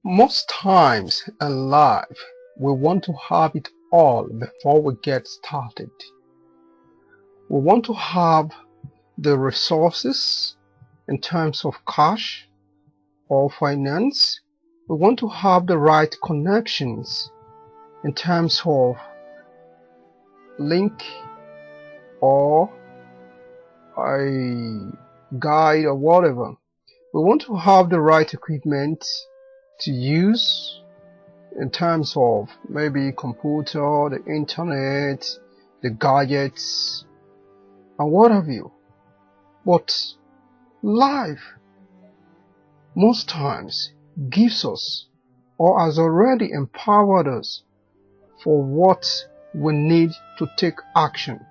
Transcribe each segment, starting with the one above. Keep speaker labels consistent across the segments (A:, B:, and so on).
A: Most times in life, we want to have it all before we get started. We want to have the resources in terms of cash or finance. We want to have the right connections in terms of link or a guide or whatever. We want to have the right equipment to use in terms of maybe computer, the internet, the gadgets, and what have you. But life most times gives us or has already empowered us for what we need to take action.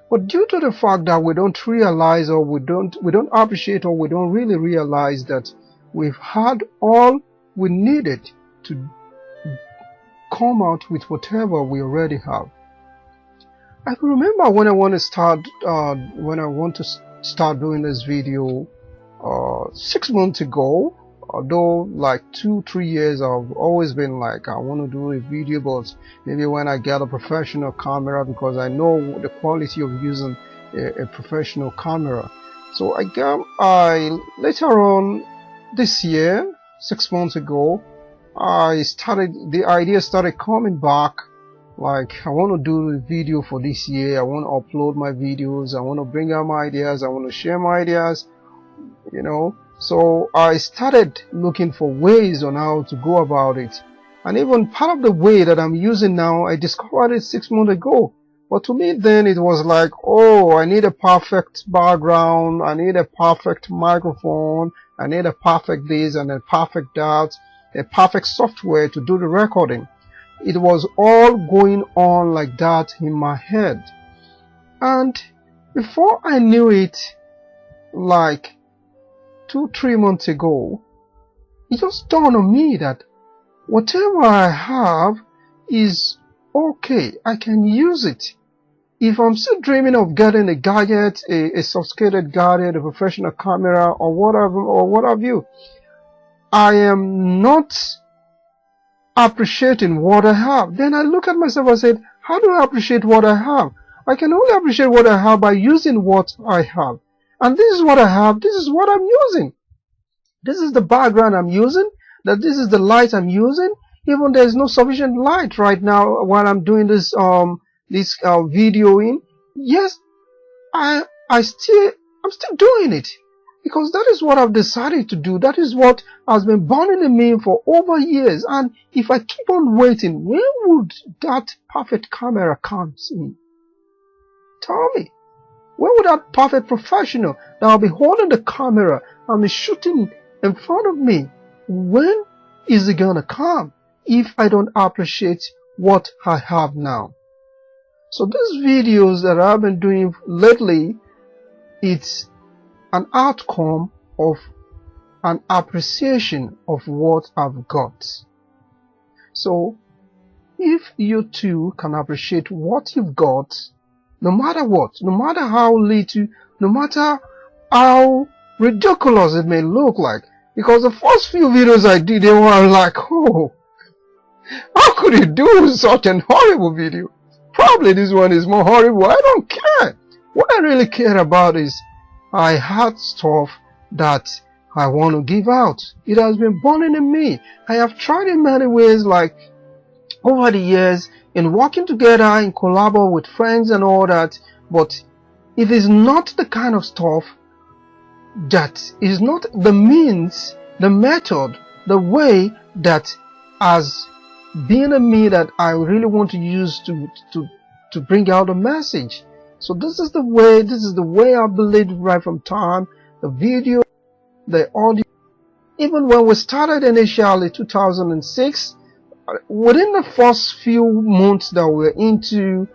A: But due to the fact that we don't realize or we don't appreciate or we don't really realize that we've had all we needed to come out with whatever we already have. I can remember when I want to start doing this video 6 months ago. Although like 2-3 years I've always been like I want to do a video, but maybe when I get a professional camera, because I know the quality of using a professional camera. So later on this year, 6 months ago, the idea started coming back. Like, I want to do a video for this year. I want to upload my videos. I want to bring out my ideas. I want to share my ideas, you know. So I started looking for ways on how to go about it. And even part of the way that I'm using now, I discovered it 6 months ago. But to me then it was like, oh, I need a perfect background. I need a perfect microphone. I need a perfect this and a perfect that, a perfect software to do the recording. It was all going on like that in my head. And before I knew it, like 2-3 months ago, it just dawned on me that whatever I have is okay. I can use it. If I'm still dreaming of getting a gadget, a sophisticated gadget, a professional camera, or what have you, I am not appreciating what I have. Then I look at myself and said, how do I appreciate what I have? I can only appreciate what I have by using what I have. And this is what I have. This is what I'm using. This is the background I'm using. This is the light I'm using. Even there is no sufficient light right now while I'm doing this videoing. Yes, I'm still doing it because that is what I've decided to do. That is what has been burning in me for over years. And if I keep on waiting, when would that perfect camera come in? Tell me. When would that perfect professional that will be holding the camera and be shooting in front of me, when is it gonna come if I don't appreciate what I have now? So these videos that I've been doing lately, it's an outcome of an appreciation of what I've got. So if you too can appreciate what you've got, no matter what, no matter how little, no matter how ridiculous it may look like, because the first few videos I did, they were like, oh, how could you do such an horrible video? Probably this one is more horrible. I don't care. What I really care about is I had stuff that I want to give out. It has been burning in me. I have tried in many ways, like over the years, in working together, in collaborating with friends and all that, but it is not the kind of stuff that is not the means, the method, the way that has been in me that I really want to use to bring out a message. So this is the way I believed right from time. The video, the audio. Even when we started initially 2006, within the first few months that we're into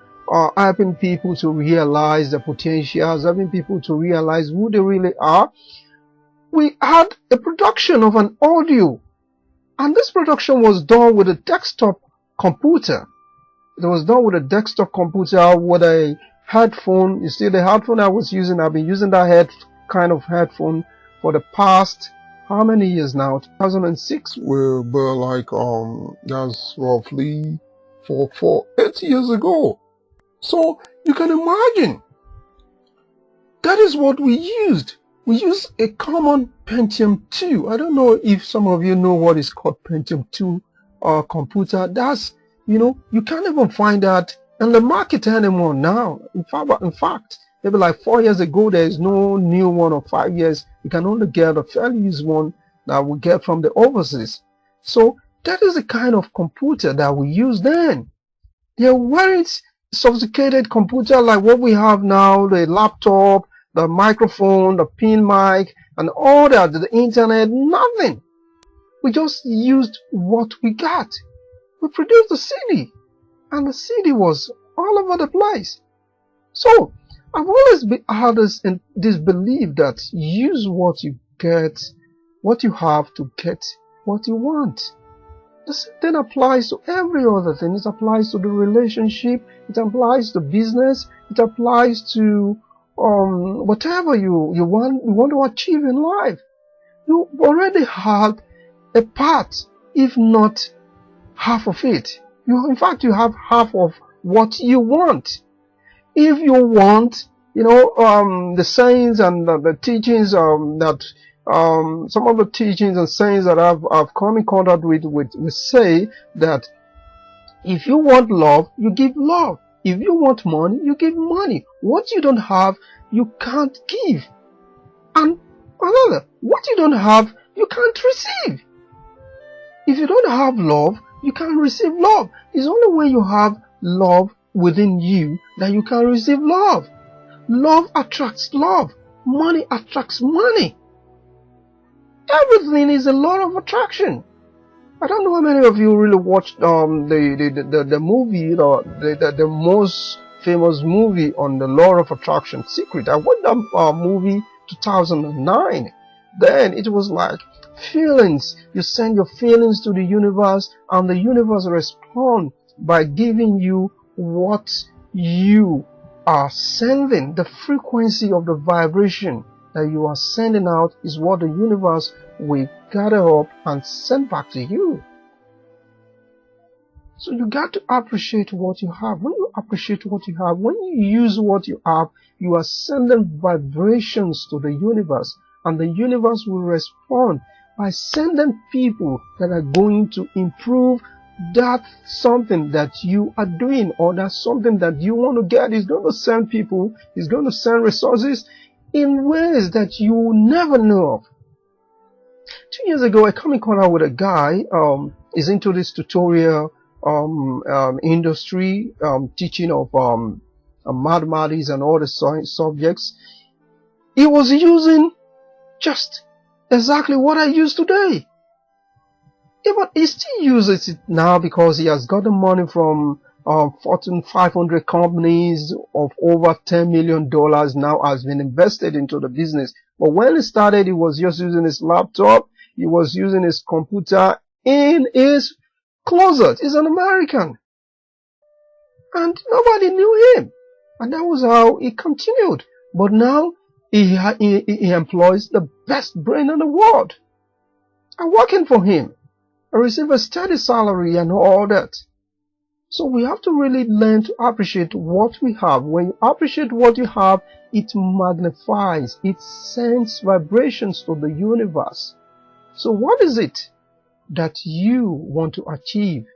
A: helping people to realize the potentials, helping people to realize who they really are, we had a production of an audio. And this production was done with a desktop computer. It was done with a desktop computer with a headphone. You see the headphone I was using, I've been using that kind of headphone for the past how many years now? 2006 will be like, that's roughly 8 years ago. So you can imagine, that is what we used. We used a common Pentium 2. I don't know if some of you know what is called Pentium 2 computer. That's, you can't even find that in the market anymore now. In fact, maybe like 4 years ago, there is no new one, or 5 years. You can only get a fairly used one that we get from the overseas. So that is the kind of computer that we used then. They weren't sophisticated computer like what we have now, the laptop, the microphone, the pin mic, and all that, the internet, nothing. We just used what we got. We produced a CD, and the CD was all over the place. So I've always had this belief that use what you get, what you have, to get what you want. The same thing applies to every other thing. It applies to the relationship, it applies to business, it applies to whatever you want to achieve in life. You already have a part, if not half of it. In fact, you have half of what you want. If you want, the sayings and the teachings that some of the teachings and sayings that I've come in contact with say that if you want love, you give love. If you want money, you give money. What you don't have, you can't give. And another, what you don't have, you can't receive. If you don't have love, you can't receive love. It's only when you have love within you that you can receive love. Love attracts love. Money attracts money. Everything is a law of attraction. I don't know how many of you really watched the movie, the most famous movie on the law of attraction, Secret. I watched that movie 2009. Then it was like feelings. You send your feelings to the universe, and the universe responds by giving you what you are sending. The frequency of the vibration that you are sending out is what the universe will gather up and send back to you. So you got to appreciate what you have. When you appreciate what you have, when you use what you have, you are sending vibrations to the universe, and the universe will respond by sending people that are going to improve that something that you are doing, or that something that you want to get. Is going to send people, is going to send resources in ways that you will never know of. 2 years ago, I came in contact with a guy, is into this tutorial industry, teaching of mathematics and all the subjects. He was using just exactly what I use today. But he still uses it now because he has gotten money from Fortune 500 companies of over $10 million now has been invested into the business. But when he started, he was just using his laptop. He was using his computer in his closet. He's an American. And nobody knew him. And that was how he continued. But now he employs the best brain in the world. I'm working for him. I receive a steady salary and all that. So we have to really learn to appreciate what we have. When you appreciate what you have, it magnifies, it sends vibrations to the universe. So what is it that you want to achieve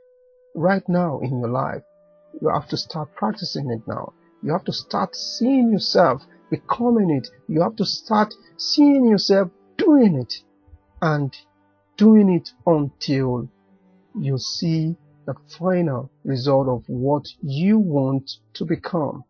A: right now in your life? You have to start practicing it now. You have to start seeing yourself becoming it. You have to start seeing yourself doing it, and doing it until you see the final result of what you want to become.